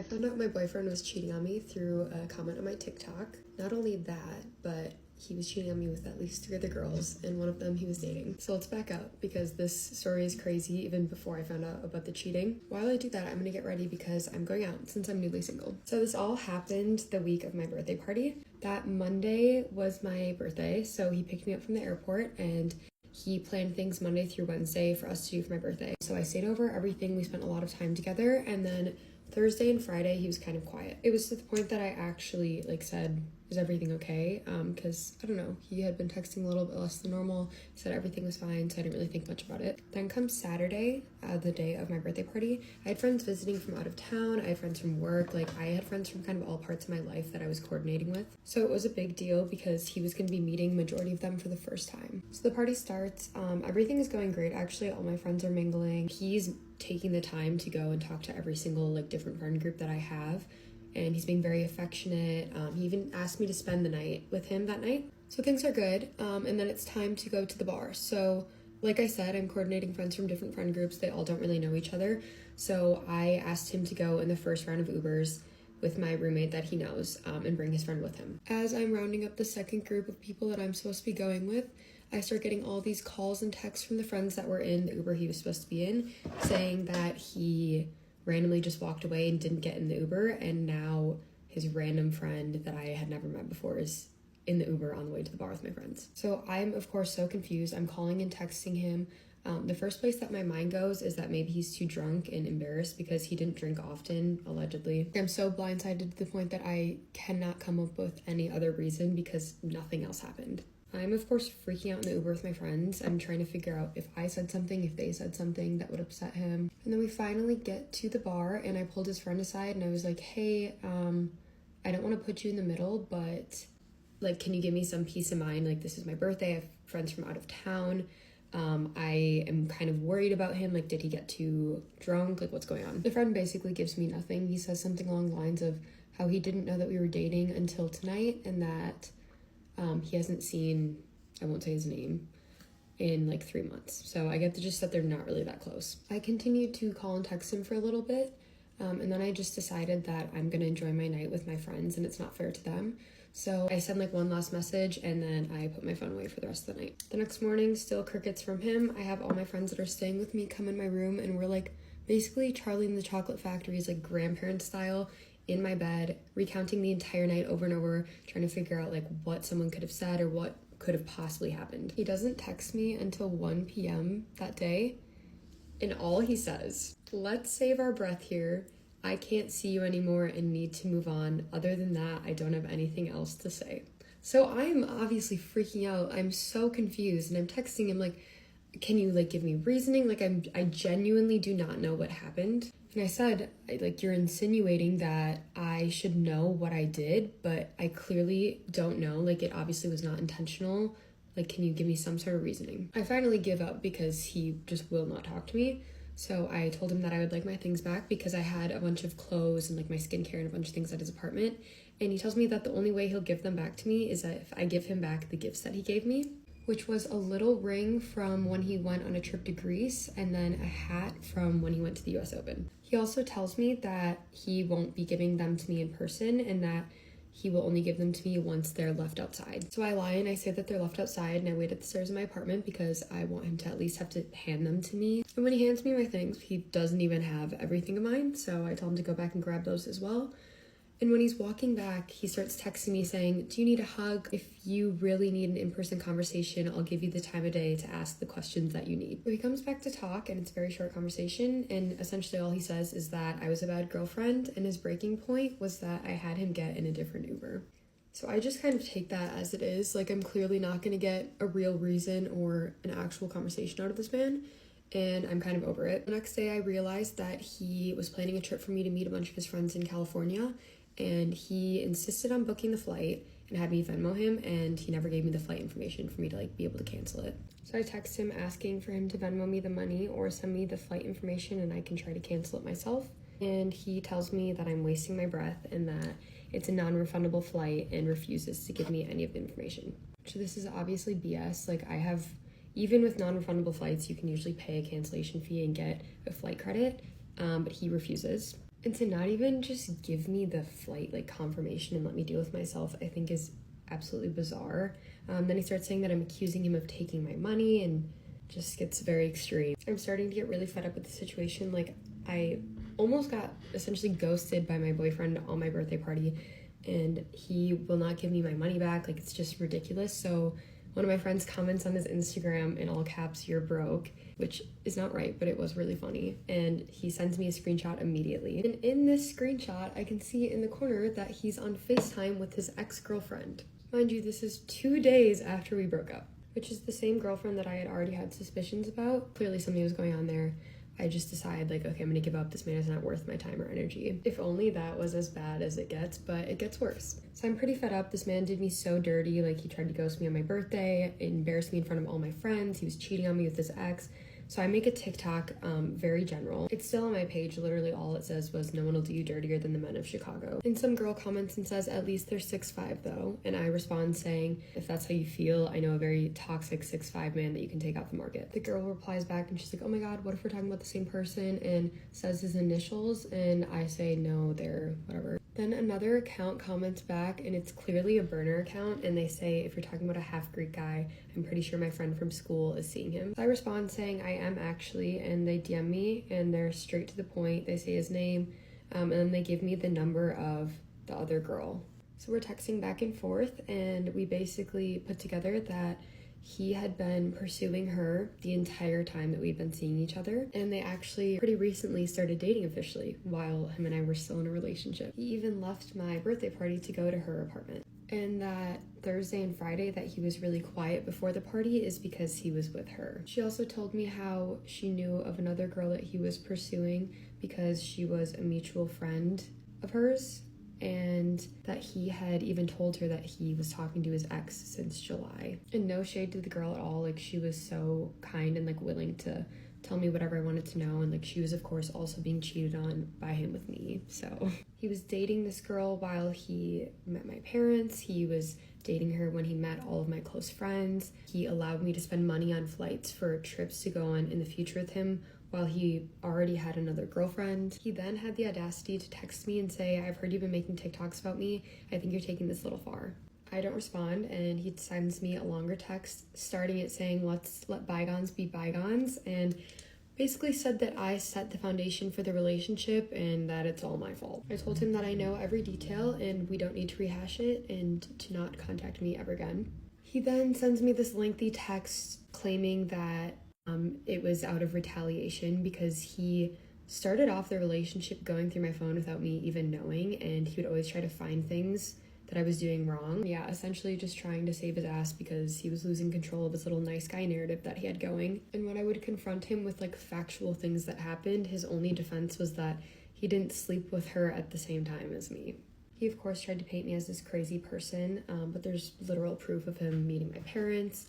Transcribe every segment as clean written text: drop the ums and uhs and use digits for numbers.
I found out my boyfriend was cheating on me through a comment on my TikTok. Not only that, but he was cheating on me with at least 3 other girls, and one of them he was dating. So let's back up because this story is crazy even before I found out about the cheating. While I do that, I'm gonna get ready because I'm going out since I'm newly single. So this all happened the week of my birthday party. That Monday was my birthday, so he picked me up from the airport and he planned things Monday through Wednesday for us to do for my birthday. So I stayed over everything. We spent a lot of time together, and then Thursday and Friday he was kind of quiet. It was to the point that I actually said, is everything okay? Because I don't know, he had been texting a little bit less than normal. He said everything was fine, so I didn't really think much about it. Then comes Saturday, the day of my birthday party. I had friends visiting from out of town. I had friends from work. I had friends from kind of all parts of my life that I was coordinating with. So it was a big deal because he was going to be meeting majority of them for the first time. So the party starts. Everything is going great. Actually, all my friends are mingling. He's taking the time to go and talk to every single different friend group that I have. And he's being very affectionate. He even asked me to spend the night with him that night. So things are good. And then it's time to go to the bar. So like I said, I'm coordinating friends from different friend groups. They all don't really know each other. So I asked him to go in the first round of Ubers with my roommate that he knows and bring his friend with him. As I'm rounding up the second group of people that I'm supposed to be going with, I start getting all these calls and texts from the friends that were in the Uber he was supposed to be in, saying that he randomly just walked away and didn't get in the Uber, and now his random friend that I had never met before is in the Uber on the way to the bar with my friends. So I'm of course so confused. I'm calling and texting him. The first place that my mind goes is that maybe he's too drunk and embarrassed because he didn't drink often, allegedly. I'm so blindsided to the point that I cannot come up with any other reason because nothing else happened. I'm of course freaking out in the Uber with my friends. I'm trying to figure out if I said something, if they said something that would upset him. And then we finally get to the bar and I pulled his friend aside and I was like, hey, I don't want to put you in the middle, but can you give me some peace of mind? This is my birthday. I have friends from out of town. I am kind of worried about him. Did he get too drunk? What's going on? The friend basically gives me nothing. He says something along the lines of how he didn't know that we were dating until tonight and that he hasn't seen, I won't say his name, in 3 months. So I get the gist that they're not really that close. I continued to call and text him for a little bit, and then I just decided that I'm gonna enjoy my night with my friends and it's not fair to them. So I sent one last message and then I put my phone away for the rest of the night. The next morning, still crickets from him. I have all my friends that are staying with me come in my room and we're basically Charlie and the Chocolate Factory's grandparent style in my bed, recounting the entire night over and over, trying to figure out what someone could have said or what could have possibly happened. He doesn't text me until 1 p.m. that day, and all he says, let's save our breath here. I can't see you anymore and need to move on. Other than that, I don't have anything else to say. So I'm obviously freaking out. I'm so confused and I'm texting him can you give me reasoning? I genuinely do not know what happened. And I said, you're insinuating that I should know what I did, but I clearly don't know. It obviously was not intentional. Can you give me some sort of reasoning? I finally give up because he just will not talk to me. So I told him that I would like my things back because I had a bunch of clothes and my skincare and a bunch of things at his apartment. And he tells me that the only way he'll give them back to me is that if I give him back the gifts that he gave me, which was a little ring from when he went on a trip to Greece and then a hat from when he went to the US Open. He also tells me that he won't be giving them to me in person and that he will only give them to me once they're left outside. So I lie and I say that they're left outside and I wait at the stairs of my apartment because I want him to at least have to hand them to me. And when he hands me my things, he doesn't even have everything of mine. So I tell him to go back and grab those as well. And when he's walking back, he starts texting me saying, do you need a hug? If you really need an in-person conversation, I'll give you the time of day to ask the questions that you need. So he comes back to talk and it's a very short conversation. And essentially all he says is that I was a bad girlfriend and his breaking point was that I had him get in a different Uber. So I just kind of take that as it is. I'm clearly not going to get a real reason or an actual conversation out of this man. And I'm kind of over it. The next day I realized that he was planning a trip for me to meet a bunch of his friends in California. And he insisted on booking the flight and had me Venmo him, and he never gave me the flight information for me to be able to cancel it. So I text him asking for him to Venmo me the money or send me the flight information and I can try to cancel it myself. And he tells me that I'm wasting my breath and that it's a non-refundable flight and refuses to give me any of the information. So this is obviously BS. Even with non-refundable flights, you can usually pay a cancellation fee and get a flight credit, but he refuses. And to not even just give me the flight like confirmation and let me deal with myself, I think is absolutely bizarre. Then he starts saying that I'm accusing him of taking my money and just gets very extreme. I'm starting to get really fed up with the situation. Like, I almost got essentially ghosted by my boyfriend on my birthday party, and he will not give me my money back. Like, it's just ridiculous. So one of my friends comments on his Instagram in all caps, "You're broke," which is not right, but it was really funny. And he sends me a screenshot immediately. And in this screenshot, I can see in the corner that he's on FaceTime with his ex-girlfriend. Mind you, this is 2 days after we broke up, which is the same girlfriend that I had already had suspicions about. Clearly something was going on there. I just decided, like, okay, I'm gonna give up. This man is not worth my time or energy. If only that was as bad as it gets, but it gets worse. So I'm pretty fed up. This man did me so dirty. Like, he tried to ghost me on my birthday, embarrassed me in front of all my friends. He was cheating on me with his ex. So I make a TikTok, very general. It's still on my page. Literally all it says was, "No one will do you dirtier than the men of Chicago." And some girl comments and says, "At least they're 6'5" though. And I respond saying, "If that's how you feel, I know a very toxic 6'5" man that you can take off the market." The girl replies back and she's like, "Oh my God, what if we're talking about the same person?" And says his initials. And I say, "No, they're whatever." Then another account comments back, and it's clearly a burner account, and they say, "If you're talking about a half-Greek guy, I'm pretty sure my friend from school is seeing him." So I respond saying, "I am actually," and they DM me, and they're straight to the point. They say his name, and then they give me the number of the other girl. So we're texting back and forth, and we basically put together that he had been pursuing her the entire time that we'd been seeing each other, and they actually pretty recently started dating officially while him and I were still in a relationship. He even left my birthday party to go to her apartment. And that Thursday and Friday that he was really quiet before the party is because he was with her. She also told me how she knew of another girl that he was pursuing because she was a mutual friend of hers, and that he had even told her that he was talking to his ex since July. And no shade to the girl at all. Like, she was so kind and like willing to tell me whatever I wanted to know, and like she was of course also being cheated on by him with me. So he was dating this girl while he met my parents. He was dating her when he met all of my close friends. He allowed me to spend money on flights for trips to go on in the future with him while he already had another girlfriend. He then had the audacity to text me and say, "I've heard you've been making TikToks about me. I think you're taking this a little far." I don't respond, and he sends me a longer text starting it saying, "Let's let bygones be bygones," and basically said that I set the foundation for the relationship and that it's all my fault. I told him that I know every detail and we don't need to rehash it, and to not contact me ever again. He then sends me this lengthy text claiming that it was out of retaliation because he started off the relationship going through my phone without me even knowing, and he would always try to find things that I was doing wrong. Yeah, essentially just trying to save his ass because he was losing control of his little nice guy narrative that he had going. And when I would confront him with like factual things that happened, his only defense was that he didn't sleep with her at the same time as me. He of course tried to paint me as this crazy person, but there's literal proof of him meeting my parents,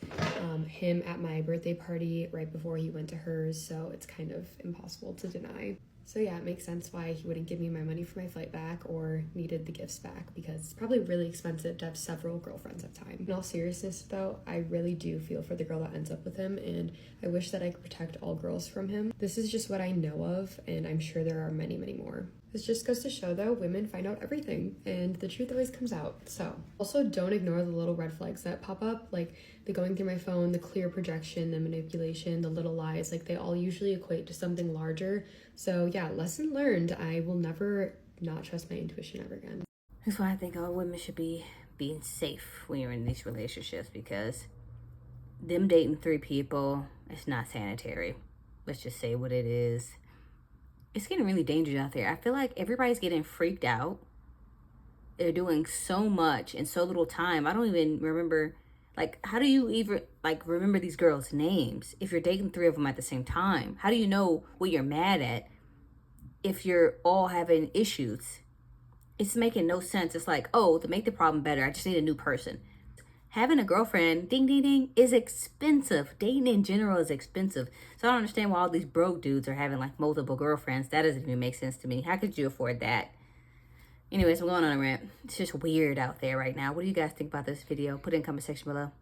him at my birthday party right before he went to hers, so it's kind of impossible to deny. So yeah, it makes sense why he wouldn't give me my money for my flight back or needed the gifts back, because it's probably really expensive to have several girlfriends at a time. In all seriousness though, I really do feel for the girl that ends up with him, and I wish that I could protect all girls from him. This is just what I know of, and I'm sure there are many, many more. This just goes to show though, women find out everything and the truth always comes out. So also don't ignore the little red flags that pop up, like the going through my phone, the clear projection, the manipulation, the little lies. Like, they all usually equate to something larger. So yeah, lesson learned. I will never not trust my intuition ever again. That's why I think all women should be being safe when you're in these relationships, because them dating 3 people, it's not sanitary. Let's just say what it is. It's getting really dangerous out there. I feel like everybody's getting freaked out. They're doing so much in so little time. I don't even remember, like, how do you even, like, remember these girls' names if you're dating 3 of them at the same time? How do you know what you're mad at if you're all having issues? It's making no sense. It's like, oh, to make the problem better, I just need a new person. Having a girlfriend, ding, ding, ding, is expensive. Dating in general is expensive. So I don't understand why all these broke dudes are having like multiple girlfriends. That doesn't even make sense to me. How could you afford that? Anyways, I'm going on a rant. It's just weird out there right now. What do you guys think about this video? Put it in the comment section below.